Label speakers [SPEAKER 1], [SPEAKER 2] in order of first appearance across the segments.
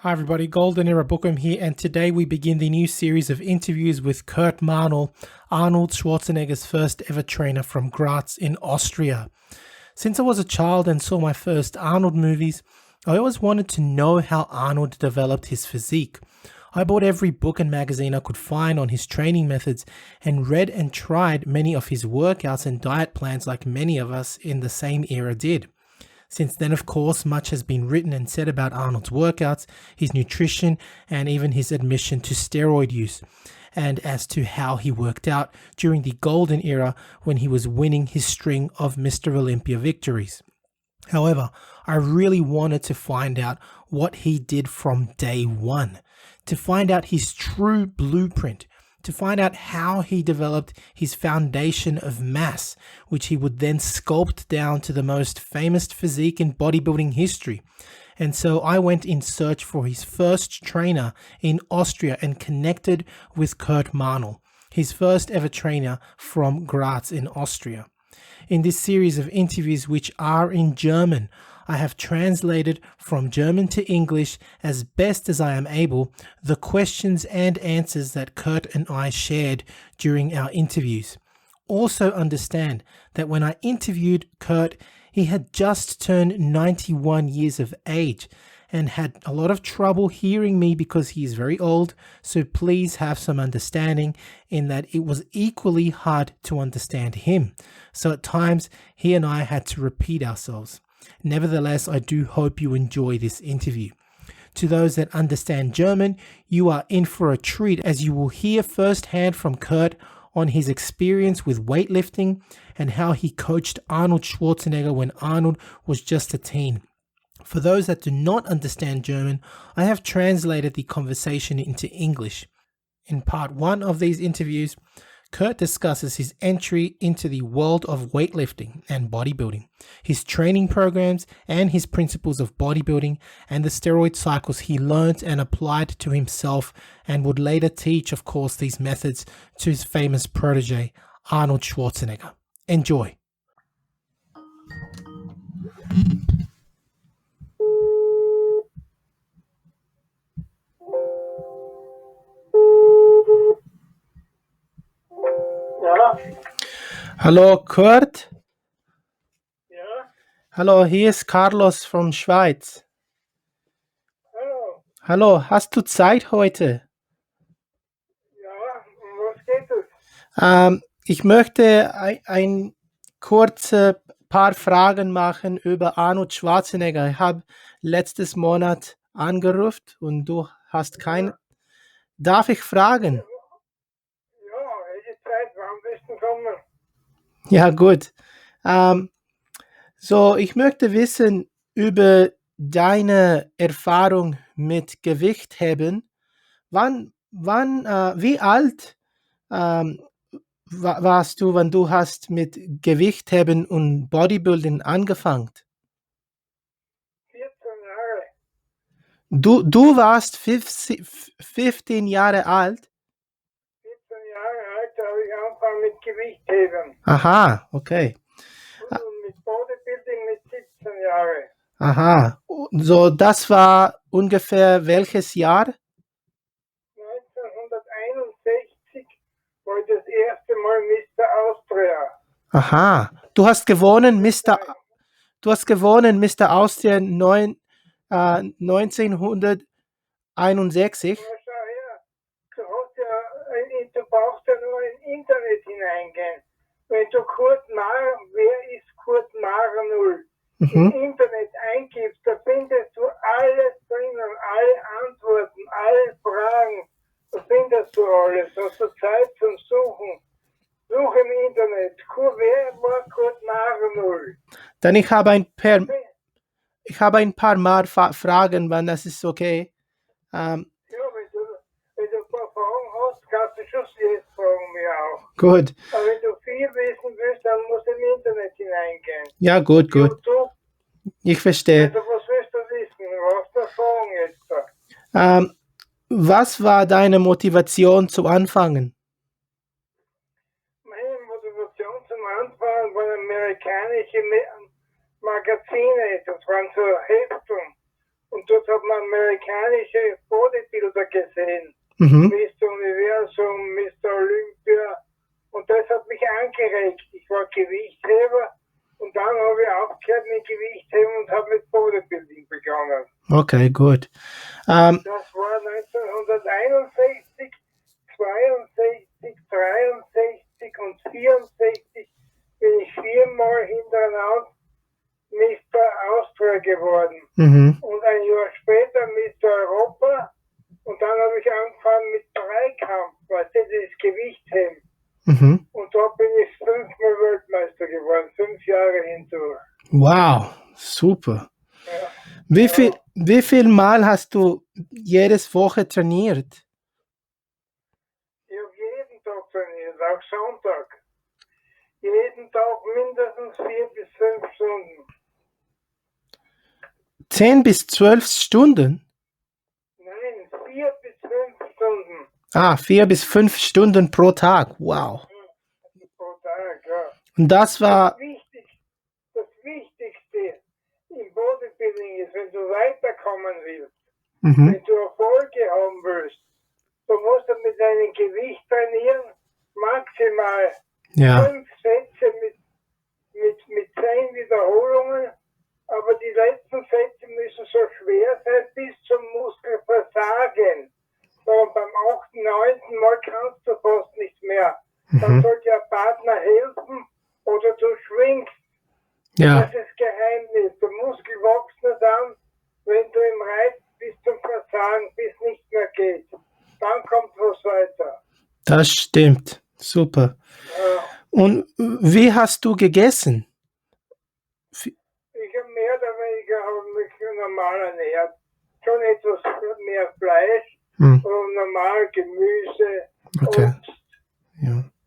[SPEAKER 1] Hi everybody, Golden Era Bookham here, and today we begin the new series of interviews with Kurt Marnul, Arnold Schwarzenegger's first ever trainer from Graz in Austria. Since I was a child and saw my first Arnold movies, I always wanted to know how Arnold developed his physique. I bought every book and magazine I could find on his training methods and read and tried many of his workouts and diet plans like many of us in the same era did. Since then, of course, much has been written and said about Arnold's workouts, his nutrition, and even his admission to steroid use, and as to how he worked out during the golden era when he was winning his string of Mr. Olympia victories. However, I really wanted to find out what he did from day one, to find out his true blueprint, to find out how he developed his foundation of mass, which he would then sculpt down to the most famous physique in bodybuilding history. And so I went in search for his first trainer in Austria and connected with Kurt Marnul, his first ever trainer from Graz in Austria. In this series of interviews, which are in German, I have translated from German to English as best as I am able the questions and answers that Kurt and I shared during our interviews. Also understand that when I interviewed Kurt, he had just turned 91 years of age and had a lot of trouble hearing me because he is very old, so please have some understanding in that it was equally hard to understand him. So at times, he and I had to repeat ourselves. Nevertheless, I do hope you enjoy this interview. To those that understand German, you are in for a treat as you will hear firsthand from Kurt on his experience with weightlifting and how he coached Arnold Schwarzenegger when Arnold was just a teen. For those that do not understand German, I have translated the conversation into English. In part one of these interviews, Kurt discusses his entry into the world of weightlifting and bodybuilding, his training programs and his principles of bodybuilding, and the steroid cycles he learned and applied to himself and would later teach, of course, these methods to his famous protege, Arnold Schwarzenegger. Enjoy.
[SPEAKER 2] Ja,
[SPEAKER 1] Hallo Kurt.
[SPEAKER 2] ja,
[SPEAKER 1] Hallo, hier ist Carlos von Schweiz.
[SPEAKER 2] hallo,
[SPEAKER 1] Hallo, hast du Zeit heute?
[SPEAKER 2] ja, um was geht es?
[SPEAKER 1] Ich möchte ein kurze paar Fragen machen über Arnold Schwarzenegger. Ich habe letztes Monat angerufen und du hast kein. Darf ich fragen?
[SPEAKER 2] Ja, welche Zeit, wann bist du gekommen?
[SPEAKER 1] Ja, gut. So, ich möchte wissen über deine Erfahrung mit Gewichtheben. Wie alt warst du, wenn du hast mit Gewichtheben und Bodybuilding angefangen?
[SPEAKER 2] 14 Jahre.
[SPEAKER 1] Du warst 15 Jahre alt?
[SPEAKER 2] 14 Jahre alt habe ich angefangen mit Gewichtheben.
[SPEAKER 1] Aha, okay.
[SPEAKER 2] Und mit Bodybuilding mit 17 Jahren.
[SPEAKER 1] Aha. So, das war ungefähr welches Jahr?
[SPEAKER 2] 1961 war ich das erste Mal Mr. Austria.
[SPEAKER 1] Aha. Du hast gewonnen, Mr. Austria 1961.
[SPEAKER 2] Ja, schau her, du brauchst ja nur ins Internet hineingehen. Wenn du wer ist Kurt Marnul? Im
[SPEAKER 1] Mhm.
[SPEAKER 2] Internet eingibst, da findest du alles drinnen, alle Antworten, alle Fragen, da findest du alles. Hast du Zeit zum Suchen? Such im Internet, wer war Kurt Marnul?
[SPEAKER 1] Dann ich habe ein paar Mal Fragen, wenn das ist okay.
[SPEAKER 2] Ja, wenn du ein paar Fragen hast, kannst du schon jetzt fragen, mir auch.
[SPEAKER 1] Gut.
[SPEAKER 2] Aber wenn du viel wissen willst, dann musst du im Internet hineingehen.
[SPEAKER 1] Ja, gut.
[SPEAKER 2] YouTube,
[SPEAKER 1] Ich verstehe.
[SPEAKER 2] also was willst du wissen? Was da fragen jetzt da?
[SPEAKER 1] Was war deine Motivation zu anfangen?
[SPEAKER 2] Meine Motivation zum Anfang waren amerikanische Magazine, das waren so Hefteln. Und dort hat man amerikanische Bodybuilder gesehen.
[SPEAKER 1] Mhm.
[SPEAKER 2] Mr. Universum, Mr. Olympia. Und das hat mich angeregt. Ich war Gewichtheber und dann habe ich aufgehört mit Gewichtheben und habe mit Bodybuilding begonnen.
[SPEAKER 1] Okay, gut.
[SPEAKER 2] Das war 1961, 62, 63 und 64 bin ich 4-mal hintereinander Mr. Austria geworden.
[SPEAKER 1] Mhm.
[SPEAKER 2] Und ein Jahr später Mr. Europa. Und dann habe ich angefangen mit Dreikampf, weißt du, das Gewichtheben.
[SPEAKER 1] Mhm.
[SPEAKER 2] Und da bin ich 5-mal Weltmeister geworden, 5 Jahre hindurch.
[SPEAKER 1] Wow, super.
[SPEAKER 2] Ja.
[SPEAKER 1] Wie viel Mal hast du jedes Woche trainiert?
[SPEAKER 2] Ich habe jeden Tag trainiert, auch Sonntag. Jeden Tag mindestens 4 bis 5 Stunden.
[SPEAKER 1] 10 bis 12 Stunden?
[SPEAKER 2] Nein, 4 bis 5 Stunden.
[SPEAKER 1] 4 bis 5 Stunden pro Tag. Wow.
[SPEAKER 2] Pro Tag, ja.
[SPEAKER 1] Und das war...
[SPEAKER 2] Das Wichtigste im Bodybuilding ist, wenn du weiterkommen willst, wenn du Erfolge haben willst, du musst du mit deinem Gewicht trainieren, maximal 5 Sätze mit 10 Wiederholungen, aber die letzten Sätze müssen so schwer sein bis zum Muskelversagen. Und beim 8., 9. Mal kannst du fast nicht mehr. Dann soll dir ein Partner helfen oder du schwingst.
[SPEAKER 1] Ja.
[SPEAKER 2] Das ist Geheimnis. Der Muskel wächst nur dann, wenn du im Reiz bis zum Versagen, bis nicht mehr geht. Dann kommt was weiter.
[SPEAKER 1] Das stimmt. Super.
[SPEAKER 2] Ja.
[SPEAKER 1] Und wie hast du gegessen?
[SPEAKER 2] Ich habe mehr oder weniger mich normal ernährt. Schon etwas mehr Fleisch und normal Gemüse, Obst,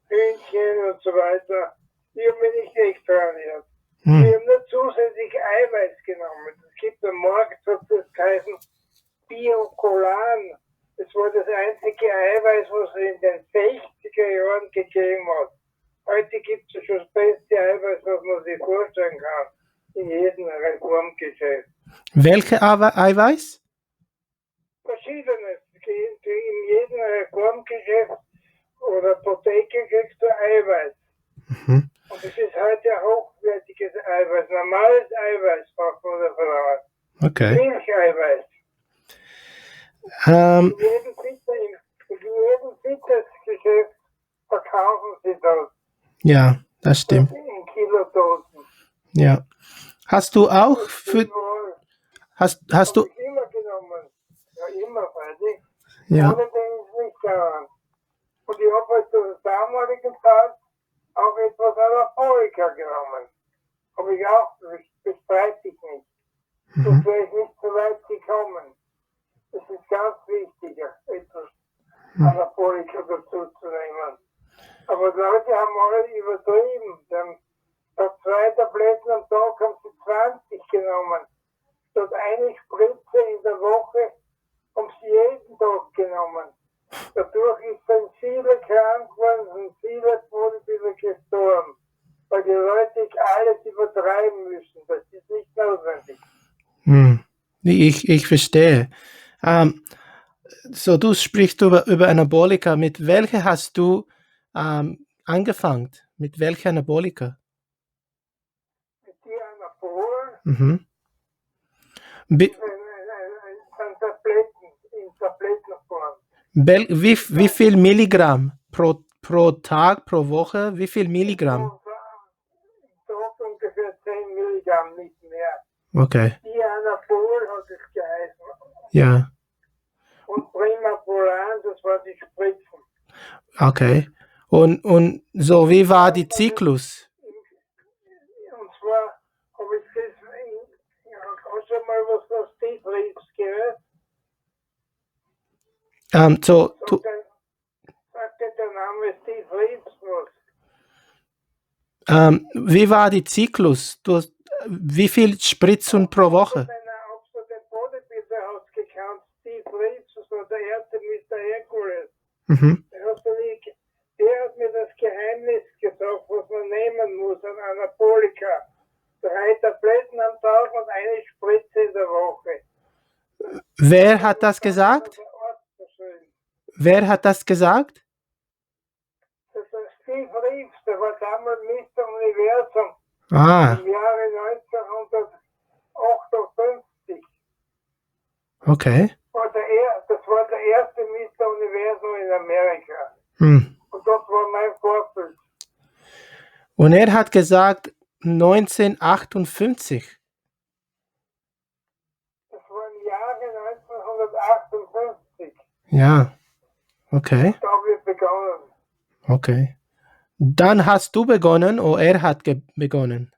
[SPEAKER 2] Hühnchen und so weiter. Ich habe mich nicht extra ernährt. Ich habe nur zusätzlich Eiweiß genommen. Es gibt am Markt, das heißen Biocolan. Das war das einzige Eiweiß, was es in den 60er Jahren gegeben hat. Heute gibt es schon das beste Eiweiß, was man sich vorstellen kann. In jedem Reformgeschäft.
[SPEAKER 1] Welche Eiweiß?
[SPEAKER 2] Verschiedenes. In jedem Reformgeschäft oder Apotheke kriegst du Eiweiß. Und es ist heute ein hochwertiges Eiweiß. Normales Eiweiß braucht man dafür.
[SPEAKER 1] Okay.
[SPEAKER 2] Milcheiweiß. In jedem Fitnessgeschäft verkaufen sie das.
[SPEAKER 1] Ja, das stimmt.
[SPEAKER 2] In Kilodosen.
[SPEAKER 1] Ja. Hast du auch hast du
[SPEAKER 2] ich immer genommen. Ja, immer, freilich.
[SPEAKER 1] Ja.
[SPEAKER 2] Ohne den ist nicht daran. Und ich habe halt zur damaligen Zeit auch etwas Anabolika genommen. Habe ich auch, das bestreite ich nicht. Sonst wäre ich nicht so weit gekommen. Das ist ganz wichtig, etwas Anabolika dazu zu nehmen. Aber die Leute haben alle übertrieben. Statt 2 Tabletten am Tag haben sie 20 genommen. Statt eine Spritze in der Woche haben sie jeden Tag genommen. Dadurch sind viele krank geworden und viele Bodybuilder gestorben. Weil die Leute alles übertreiben müssen. Das ist nicht notwendig.
[SPEAKER 1] Ich verstehe. So, du sprichst über Anabolika. Mit welcher hast du angefangen? Mit welcher Anabolika?
[SPEAKER 2] Mit die Anabolen
[SPEAKER 1] Wie
[SPEAKER 2] Tablettenform.
[SPEAKER 1] wie viel Milligramm pro Tag, pro Woche? Wie viel Milligramm?
[SPEAKER 2] Tag ungefähr 10 Milligramm, nicht mehr.
[SPEAKER 1] Okay.
[SPEAKER 2] Die Anabol hat es geheißen.
[SPEAKER 1] Ja.
[SPEAKER 2] Und Primapolan, das war die Spritzen.
[SPEAKER 1] Okay. Und so, wie war die Zyklus?
[SPEAKER 2] Und zwar habe ich das, hast du mal was von Steve Reeves gehört? Sagt der Name Steve Reeves was?
[SPEAKER 1] Wie war die Zyklus? Wie viel Spritzen pro Woche?
[SPEAKER 2] Ob du den Bodybuilder hast gekannt, Steve Reeves, das war der erste Mr. Hercules. Der hat mir das Geheimnis gesagt, was man nehmen muss an Anabolika. 3 Tabletten am Tag und eine Spritze in der Woche.
[SPEAKER 1] Wer hat das gesagt?
[SPEAKER 2] Der Ort verschrieben.
[SPEAKER 1] Wer hat das gesagt?
[SPEAKER 2] Das ist Steve Reeves, der war damals Mr. Universum
[SPEAKER 1] Ah,
[SPEAKER 2] im Jahre 1958.
[SPEAKER 1] okay.
[SPEAKER 2] Das war der erste Mr. Universum in Amerika.
[SPEAKER 1] Hm.
[SPEAKER 2] Und das war mein Vorbild.
[SPEAKER 1] Und er hat gesagt 1958.
[SPEAKER 2] Das war im Jahre 1958.
[SPEAKER 1] Ja, okay,
[SPEAKER 2] Da habe ich begonnen.
[SPEAKER 1] okay. Dann hast du begonnen oder er hat begonnen?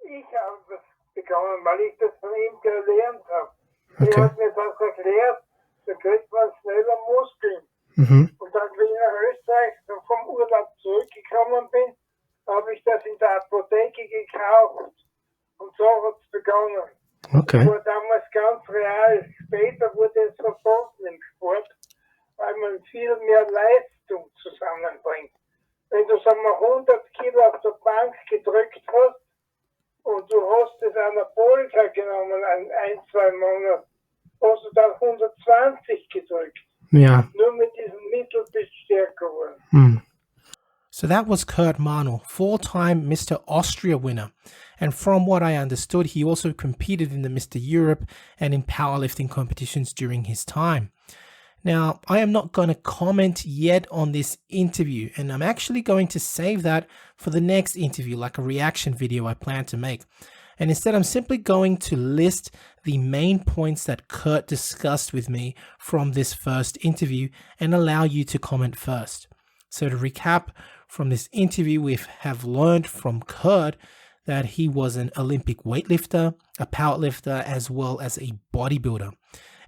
[SPEAKER 2] Ich habe das begonnen, weil ich das von ihm gelernt habe. Er
[SPEAKER 1] Okay.
[SPEAKER 2] hat mir das erklärt, da kriegt man schneller Muskeln.
[SPEAKER 1] Mhm.
[SPEAKER 2] Und dann, wie ich nach Österreich vom Urlaub zurückgekommen bin, habe ich das in der Apotheke gekauft. Und so hat es begonnen.
[SPEAKER 1] Okay.
[SPEAKER 2] Das war damals ganz real. Später wurde es verboten im Sport, weil man viel mehr Leistung zusammenbringt. Wenn du, sagen wir, 100 Kilo auf der Bank gedrückt hast und du hast das Anabolika genommen, ein, 2 Monate, hast du dann 120 gedrückt.
[SPEAKER 1] Ja.
[SPEAKER 2] Nur mit diesem Mittel bist du stärker geworden.
[SPEAKER 1] Hmm. So that was Kurt Marnul, four-time Mr. Austria winner. And from what I understood, he also competed in the Mr. Europe and in powerlifting competitions during his time. Now, I am not going to comment yet on this interview, and I'm actually going to save that for the next interview, like a reaction video I plan to make. And instead, I'm simply going to list the main points that Kurt discussed with me from this first interview and allow you to comment first. So to recap from this interview, we have learned from Kurt that he was an Olympic weightlifter, a powerlifter, as well as a bodybuilder,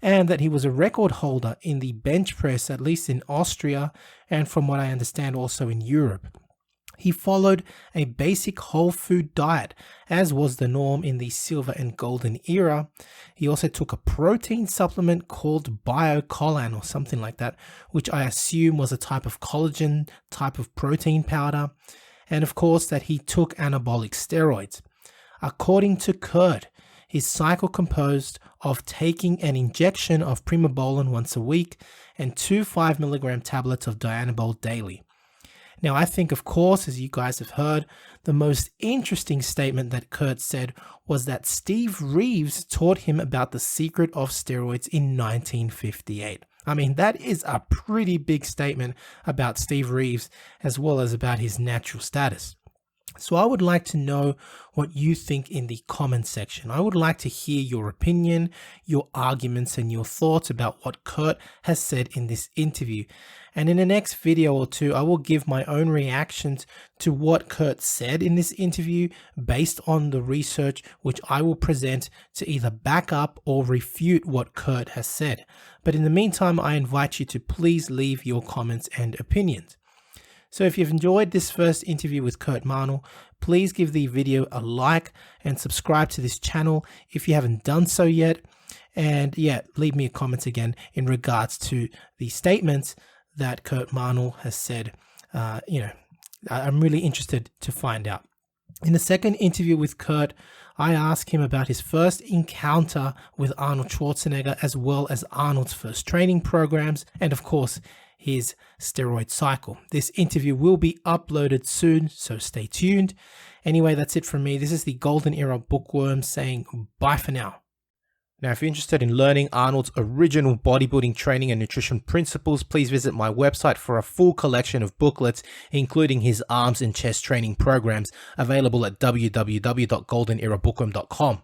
[SPEAKER 1] and that he was a record holder in the bench press, at least in Austria, and from what I understand, also in Europe. He followed a basic whole food diet, as was the norm in the silver and golden era. He also took a protein supplement called biocollan or something like that, which I assume was a type of collagen type of protein powder. And of course that he took anabolic steroids. According to Kurt, his cycle composed of taking an injection of primobolan once a week and 2 5-milligram tablets of dianabol daily. Now, I think, of course, as you guys have heard, the most interesting statement that Kurt said was that Steve Reeves taught him about the secret of steroids in 1958. I mean, that is a pretty big statement about Steve Reeves as well as about his natural status. So I would like to know what you think in the comment section. I would like to hear your opinion, your arguments, and your thoughts about what Kurt has said in this interview. And in the next video or two, I will give my own reactions to what Kurt said in this interview based on the research which I will present to either back up or refute what Kurt has said. But in the meantime, I invite you to please leave your comments and opinions. So if you've enjoyed this first interview with Kurt Marnul, please give the video a like and subscribe to this channel if you haven't done so yet. And yeah, leave me a comment again in regards to the statements that Kurt Marnul has said. I'm really interested to find out. In the second interview with Kurt, I asked him about his first encounter with Arnold Schwarzenegger, as well as Arnold's first training programs, and of course, his steroid cycle. This interview will be uploaded soon, so stay tuned. Anyway, that's it from me. This is the Golden Era Bookworm saying bye for now. Now, if you're interested in learning Arnold's original bodybuilding training and nutrition principles, please visit my website for a full collection of booklets, including his arms and chest training programs, available at www.goldenerabookworm.com.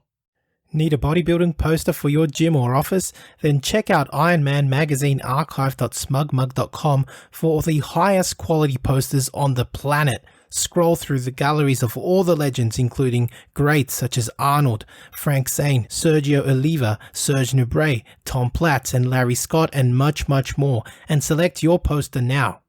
[SPEAKER 1] Need a bodybuilding poster for your gym or office? Then check out Iron Man Magazine archive.smugmug.com for the highest quality posters on the planet. Scroll through the galleries of all the legends, including greats such as Arnold, Frank Zane, Sergio Oliva, Serge Nubret, Tom Platz, and Larry Scott, and much, much more, and select your poster now.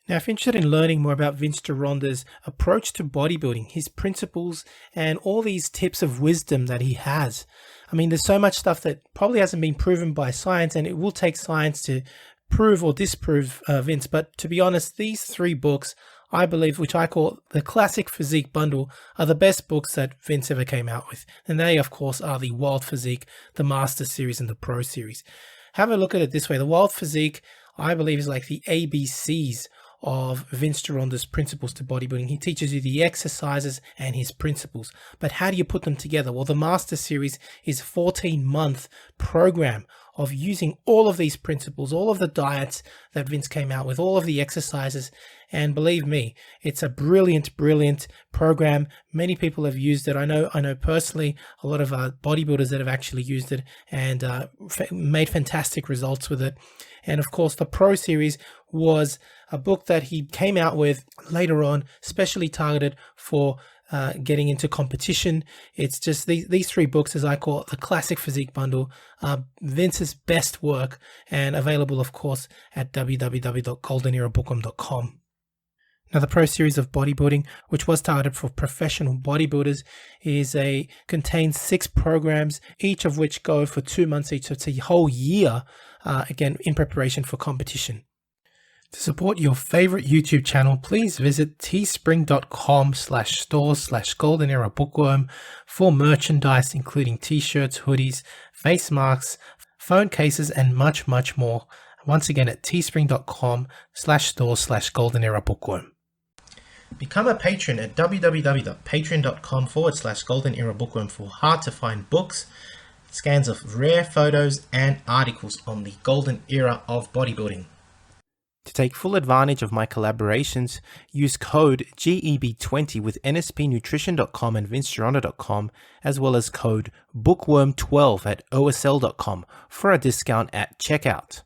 [SPEAKER 1] Now, if you're interested in learning more about Vince Gironda's approach to bodybuilding, his principles, and all these tips of wisdom that he has, I mean, there's so much stuff that probably hasn't been proven by science, and it will take science to prove or disprove Vince. But to be honest, these 3 books I believe, which I call the classic physique bundle, are the best books that Vince ever came out with. And they, of course, are the Wild Physique, the Master Series, and the Pro Series. Have a look at it this way. The Wild Physique, I believe, is like the ABCs of Vince Gironda's principles to bodybuilding. He teaches you the exercises and his principles. But how do you put them together? Well, the Master Series is a 14-month program of using all of these principles, all of the diets that Vince came out with, all of the exercises. And believe me, it's a brilliant, brilliant program. Many people have used it. I know personally a lot of bodybuilders that have actually used it and made fantastic results with it. And of course, the Pro Series was a book that he came out with later on, specially targeted for getting into competition. It's just these three books, as I call it, the classic physique bundle, Vince's best work, and available, of course, at www.goldenerabookworm.com. Now, the Pro Series of Bodybuilding, which was targeted for professional bodybuilders, contains 6 programs, each of which go for 2 months each. So it's a whole year, again, in preparation for competition. To support your favorite YouTube channel, please visit teespring.com/stores/goldenerabookworm for merchandise, including t-shirts, hoodies, face masks, phone cases, and much, much more. Once again, at teespring.com/stores/goldenerabookworm. Become a patron at www.patreon.com/goldenerabookworm for hard to find books, scans of rare photos, and articles on the golden era of bodybuilding. To take full advantage of my collaborations, use code GEB20 with nspnutrition.com and vincegironda.com, as well as code bookworm12 at osl.com for a discount at checkout.